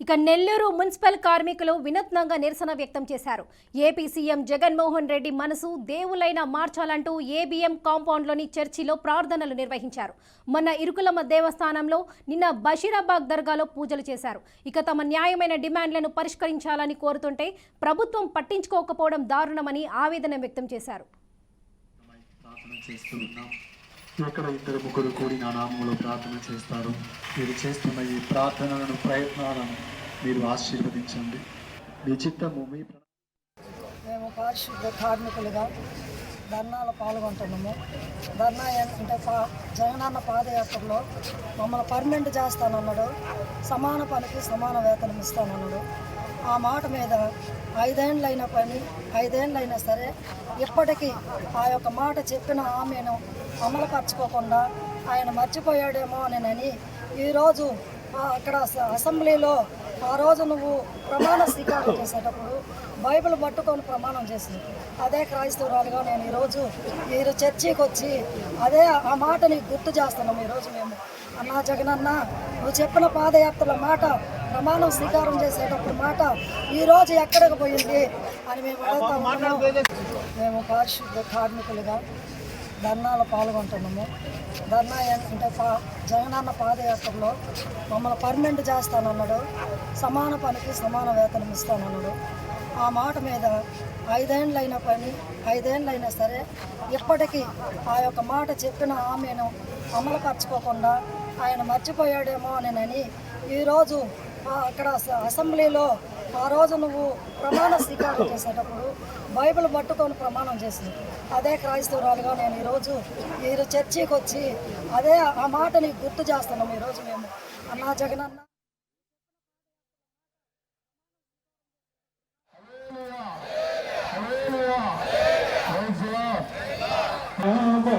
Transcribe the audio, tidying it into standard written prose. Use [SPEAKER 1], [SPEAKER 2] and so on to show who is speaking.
[SPEAKER 1] ఇక నెల్లూరు మున్సిపల్ కార్మికులు వినూత్నంగా నిరసన వ్యక్తం చేశారు. ఏపీ సీఎం జగన్మోహన్ రెడ్డి మనసు దేవులైనా మార్చాలంటూ ఏబీఎం కాంపౌండ్లోని చర్చిలో ప్రార్థనలు నిర్వహించారు. మొన్న ఇరుకులమ్మ దేవస్థానంలో నిన్న బషీరాబాగ్ దర్గాలో పూజలు చేశారు. ఇక తమ న్యాయమైన డిమాండ్లను పరిష్కరించాలని కోరుతుంటే ప్రభుత్వం పట్టించుకోకపోవడం దారుణమని ఆవేదన వ్యక్తం చేశారు.
[SPEAKER 2] ఎక్కడ ఇద్దరు ముగ్గురు కూడి నా నామములో ప్రార్థన చేస్తారు. మీరు చేస్తున్న ఈ ప్రార్థనలను ప్రయత్నాలను మీరు ఆశీర్వదించండి. మీ చిత్తము
[SPEAKER 3] మేము పారిశుద్ధ కార్మికులుగా ధర్నాలో పాల్గొంటున్నాము. ధర్నా అంటే జగనన్న పాదయాత్రలో మమ్మల్ని పర్మనెంట్ చేస్తానన్నాడు. సమాన పనికి సమాన వేతనం ఇస్తానన్నాడు. ఆ మాట మీద 5 ఏళ్ళైన పని 5 ఏళ్ళైనా సరే ఇప్పటికీ ఆ యొక్క మాట చెప్పిన ఆమెను అమలుపరచుకోకుండా ఆయన మర్చిపోయాడేమో అని ఈరోజు అక్కడ అసెంబ్లీలో ఆ రోజు నువ్వు ప్రమాణ స్వీకారం చేసేటప్పుడు బైబిల్ పట్టుకొని ప్రమాణం చేసింది. అదే క్రైస్తవురాలుగా నేను ఈరోజు మీరు చర్చికి వచ్చి అదే ఆ మాటని గుర్తు చేస్తున్నాం. ఈరోజు మేము అన్నా జగనన్న నువ్వు చెప్పిన పాదయాత్రల మాట ప్రమాణం స్వీకారం చేసేటప్పుడు మాట ఈరోజు ఎక్కడికి పోయింది అని మేము అడుగుతాము. మేము పారిశుద్ధ కార్మికులుగా ధర్నాలో పాల్గొంటున్నాము. ధర్నా అంటే జగనన్న పాదయాత్రలో మమ్మల్ని పర్మనెంట్ చేస్తానన్నాడు. సమాన పనికి సమాన వేతనం ఇస్తానన్నాడు. ఆ మాట మీద 5 ఏళ్ళైన పని 5 ఏళ్ళైనా సరే ఇప్పటికీ ఆ యొక్క మాట చెప్పిన ఆమెను అమలుపరచుకోకుండా ఆయన మర్చిపోయాడేమో అని ఈరోజు అక్కడ అసెంబ్లీలో ఆ రోజు నువ్వు ప్రమాణ స్వీకారం చేసేటప్పుడు బైబిల్ పట్టుకొని ప్రమాణం చేసింది. అదే క్రైస్తవురాలుగా నేను ఈరోజు మీరు చర్చికి వచ్చి అదే ఆ మాటని గుర్తు చేస్తున్నాం. ఈరోజు మేము అన్నా జగనన్న
[SPEAKER 2] Oh,